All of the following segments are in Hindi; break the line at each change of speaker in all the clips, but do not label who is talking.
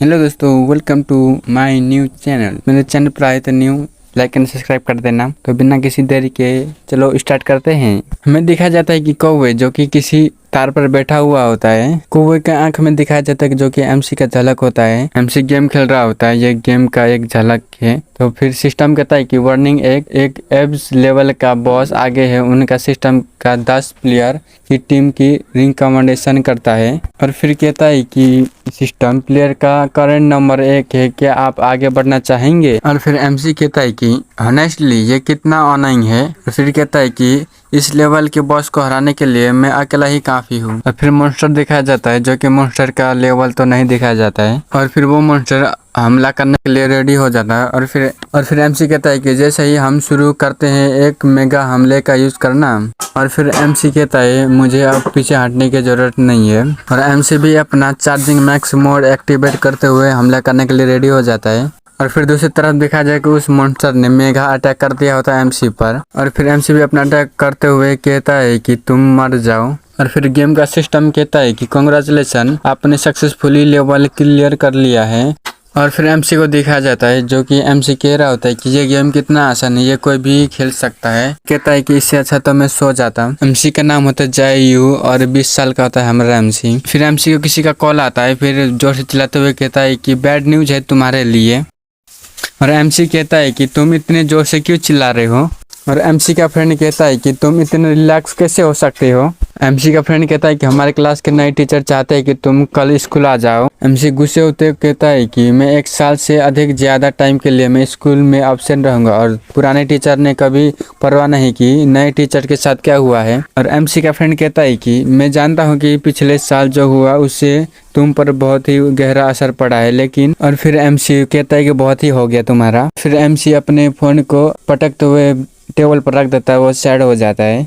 हेलो दोस्तों, welcome to my new channel. मेरे चैनल पर आए तो न्यू लाइक एंड सब्सक्राइब कर देना। तो बिना किसी देरी के चलो स्टार्ट करते हैं। हमें दिखा जाता है कि कौवे जो कि किसी तार पर बैठा हुआ होता है। कौवे के आंख में दिखाया जाता है कि जो कि एमसी का झलक होता है। एमसी गेम खेल रहा होता है, ये गेम का एक झलक है। तो फिर सिस्टम कहता है कि वार्निंग, एक एब्स लेवल का बॉस आगे है। उनका सिस्टम का 10 प्लेयर की टीम की रिकमेंडेशन करता है। और फिर कहता है कि सिस्टम प्लेयर का करंट नंबर 1 है, क्या आप आगे बढ़ना चाहेंगे? और फिर एमसी कहता है कि ऑनेस्टली ये कितना ऑनिंग है। और फिर कहता है कि इस लेवल के बॉस को हराने के लिए मैं अकेला ही काफी हूँ। और फिर मॉन्स्टर दिखाया जाता है, जो कि मॉन्स्टर का लेवल तो नहीं दिखाया जाता है। और फिर वो मॉन्स्टर हमला करने के लिए रेडी हो जाता है। और फिर एमसी कहता है कि जैसे ही हम शुरू करते हैं एक मेगा हमले का यूज करना। और फिर एमसी कहता है मुझे अब पीछे हटने की जरूरत नहीं है। और एमसी भी अपना चार्जिंग मैक्स मोड एक्टिवेट करते हुए हमला करने के लिए रेडी हो जाता है। और फिर दूसरी तरफ देखा जाए कि उस मॉन्स्टर ने मेगा अटैक कर दिया होता है एमसी पर। और फिर एमसी भी अपना अटैक करते हुए कहता है कि तुम मर जाओ। और फिर गेम का सिस्टम कहता है कि कांग्रेचुलेशन, आपने सक्सेसफुली लेवल क्लियर कर लिया है। और फिर एमसी को दिखाया जाता है, जो कि एमसी कह रहा होता है कि ये गेम कितना आसान है, ये कोई भी खेल सकता है। कहता है कि इससे अच्छा तो मैं सो जाता। एमसी का नाम होता है जययू और 20 साल का होता है हमारा एमसी। फिर एमसी को किसी का कॉल आता है, फिर जोर से चिल्लाते हुए कहता है कि बैड न्यूज है तुम्हारे लिए। और एमसी कहता है कि तुम इतने जोर से क्यों चिल्ला रहे हो? और एमसी का फ्रेंड कहता है कि तुम इतने रिलैक्स कैसे हो सकते हो? एमसी का फ्रेंड कहता है कि हमारे क्लास के नए टीचर चाहते हैं कि तुम कल स्कूल आ जाओ। एमसी गुस्से होते हुए कहता है कि मैं 1 साल से अधिक ज़्यादा टाइम के लिए मैं स्कूल में अब्सेंट रहूंगा। और पुराने टीचर ने कभी परवाह नहीं की नए टीचर के साथ क्या हुआ है। और एमसी का फ्रेंड कहता है कि मैं जानता हूँ कि पिछले साल जो हुआ उससे तुम पर बहुत ही गहरा असर पड़ा है, लेकिन। और फिर एमसी कहता है कि बहुत ही हो गया तुम्हारा। फिर एमसी अपने फोन को पटकते हुए टेबल पर रख देता है, वो सैड हो जाता है।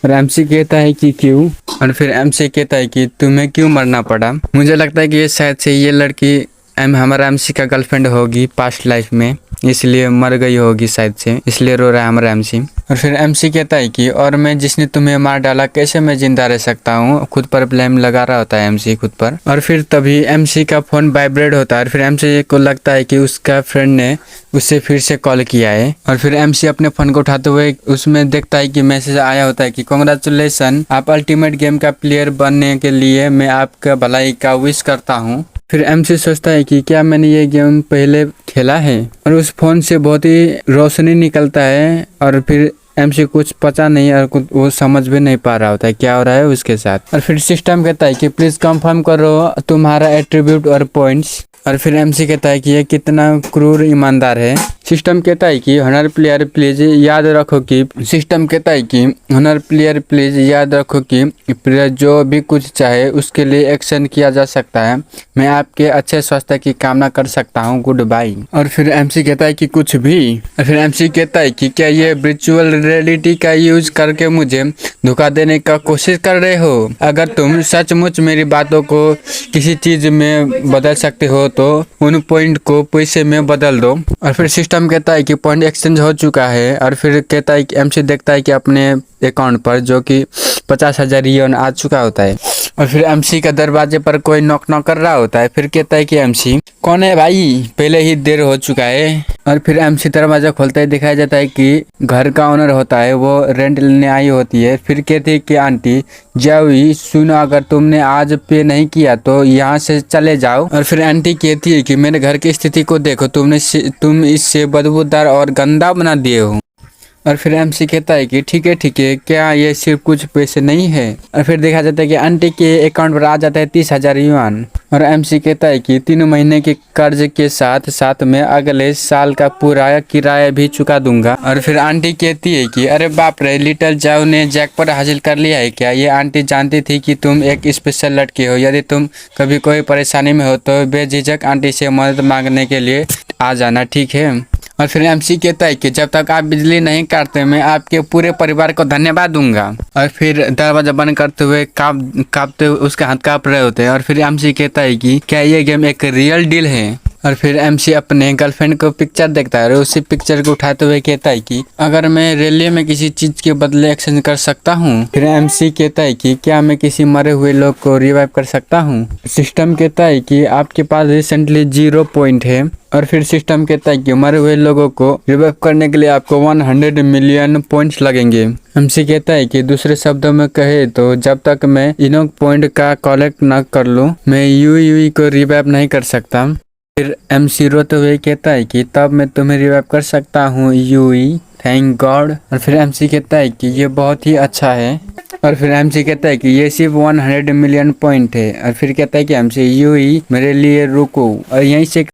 और एमसी कहता है कि क्यों? और फिर एमसी कहता है कि तुम्हें क्यों मरना पड़ा? मुझे लगता है कि ये शायद से ये लड़की हमारा एमसी का गर्लफ्रेंड होगी पास्ट लाइफ में, इसलिए मर गई होगी शायद से, इसलिए रो रहा है हमारा एमसी। और फिर एमसी कहता है कि और मैं जिसने तुम्हें मार डाला कैसे मैं जिंदा रह सकता हूँ? खुद पर ब्लेम लगा रहा होता है एमसी खुद पर। और फिर तभी एमसी का फोन वाइब्रेट होता है। और फिर एमसी को लगता है कि उसका फ्रेंड ने उससे फिर से कॉल किया है। और फिर एमसी अपने फोन को उठाते हुए उसमें देखता है कि मैसेज आया होता है कि कांग्रेचुलेसन, आप अल्टीमेट गेम का प्लेयर बनने के लिए मैं आपका भलाई का विश करता हूँ। फिर एमसी सोचता है कि क्या मैंने ये गेम पहले खेला है? और उस फोन से बहुत ही रोशनी निकलता है। और फिर एमसी कुछ पता नहीं और कुछ वो समझ भी नहीं पा रहा होता है क्या हो रहा है उसके साथ। और फिर सिस्टम कहता है कि प्लीज कंफर्म करो तुम्हारा एट्रीब्यूट और पॉइंट्स। और फिर एमसी कहता है कि ये कितना क्रूर ईमानदार है। सिस्टम कहता है कि हॉनर प्लेयर प्लीज याद रखो कि प्लेयर जो भी कुछ चाहे उसके लिए एक्शन किया जा सकता है। मैं आपके अच्छे स्वास्थ्य की कामना कर सकता हूँ, गुड बाय। और फिर एमसी कहता है कि कुछ भी। और फिर एमसी कहता है कि क्या ये वर्चुअल रियलिटी का यूज करके मुझे धोखा देने का कोशिश कर रहे हो? अगर तुम सचमुच मेरी बातों को किसी चीज में बदल सकते हो तो उन पॉइंट को पैसे में बदल दो। और फिर सिस्टम कहता है कि पॉइंट एक्सचेंज हो चुका है। और फिर कहता है कि एमसी देखता है कि अपने अकाउंट पर जो कि 50,000 रियल आ चुका होता है। और फिर एमसी का दरवाजे पर कोई नॉक कर रहा होता है। फिर कहता है कि एमसी कौन है भाई, पहले ही देर हो चुका है। और फिर एमसी दरवाजा खोलता ही दिखाया जाता है कि घर का ओनर होता है, वो रेंट लेने आई होती है। फिर कहती है कि आंटी जाओ, सुनो, अगर तुमने आज पे नहीं किया तो यहाँ से चले जाओ। और फिर आंटी कहती है कि मेरे घर की स्थिति को देखो, तुम इससे बदबूदार और गंदा बना दिए हो। और फिर एमसी कहता है कि ठीक है, क्या ये सिर्फ कुछ पैसे नहीं है? और फिर देखा जाता है कि आंटी के अकाउंट पर आ जाता है 30,000 युआन। और एमसी कहता है कि 3 महीने के कर्ज के साथ साथ मैं अगले साल का पूरा किराया भी चुका दूंगा। और फिर आंटी कहती है कि अरे बाप रे, लिटिल जाओ ने जैकपॉट हासिल कर लिया है क्या? ये आंटी जानती थी कि तुम एक स्पेशल लड़की हो, यदि तुम कभी कोई परेशानी में हो तो बेझिझक आंटी से मदद मांगने के लिए आ जाना, ठीक है? और फिर एमसी कहता है कि जब तक आप बिजली नहीं काटते मैं आपके पूरे परिवार को धन्यवाद दूंगा। और फिर दरवाजा बंद करते हुए कांपते हुए उसके हाथ कांप रहे होते हैं। और फिर एमसी कहता है कि क्या ये गेम एक रियल डील है? और फिर एमसी अपने गर्लफ्रेंड को पिक्चर देखता है और उसी पिक्चर को उठाते हुए कहता है कि अगर मैं रेलवे में किसी चीज के बदले एक्सचेंज कर सकता हूँ। फिर एमसी कहता है कि क्या मैं किसी मरे हुए लोग को रिवाइव कर सकता हूँ। सिस्टम कहता है कि आपके पास रिसेंटली 0 पॉइंट है। और फिर सिस्टम कहता है कि मरे हुए लोगों को रिवाइव करने के लिए आपको 100 मिलियन पॉइंट्स लगेंगे। एमसी कहता है कि दूसरे शब्दों में कहे तो जब तक मैं इनो पॉइंट का कलेक्ट न कर लूँ मैं यूई को रिवाइव नहीं कर सकता। फिर एमसी रोते हुए कहता है कि तब मैं तुम्हें रिवाइव कर सकता हूँ यूई, थैंक गॉड। और फिर एमसी कहता है कि ये बहुत ही अच्छा है। और फिर एमसी कहता है कि ये सिर्फ 100 मिलियन पॉइंट है। और फिर कहता है कि एमसी यूई मेरे लिए रुको और यहीं से